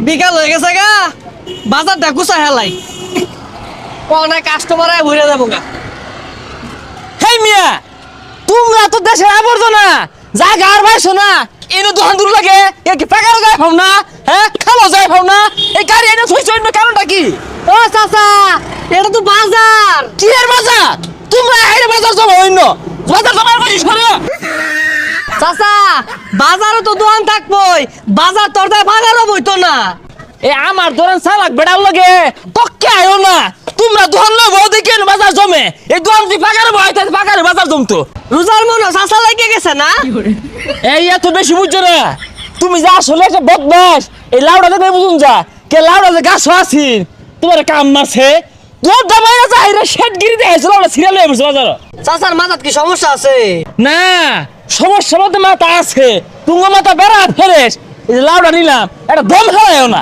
বিকাল হয়ে গেছে গা, বাজারটা গুছা হেলাই, অনেক কাস্টমার ভরে যাবো গা। হেই মিয়া, তোমরা তো দেশের আবর্জনা, জায়গা আর পাইছো না, এনে দোকান দূর লাগে, এ কি পাকার যায় ভাব না, হ্যাঁ খালো যায় ভাব না, এই গাড়ি এনে থইছো অন্য কারণটা কি? ও চাচা, এটা তো বাজার। কি এর বাজার? তোমরা হাইরে বাজার জমা অন্য বাজার জমা করি সরে। চাচা, বাজারে তো দোকান থাকবই, বাজার তোর তাই বাজারও বইতো না। এ আমার ধরেন চালাক বেড়ার লগে তক্কে আয়ো না, তোমরা দোকান লই বউ দেখে বাজার জমে, এই দোকান তুই পাকারে বইতে পাকারে বাজার জমতো। রোজার মনে চাচা লাগে গেছে না। এই এত বেশি বুঝছো না, তুমি যা আসলে একটা বদমাস, এই লাউডা দেখে বুঝুন যা, কে লাউডা যে গাছ আছিস তোমার কাম মারছে, তোর দামাই না যাই রে শেটগিরি দেখাইছে লাউডা সিরিয়াল হয়ে বসে বাজার। চাচার মাথার কি সমস্যা আছে? না, সমস্যা মধ্যে মাথা আছে, তুমি মাথা বেড়া ফেরেস, এই যে লাউডা নিলাম এটা দম হারায়ও না।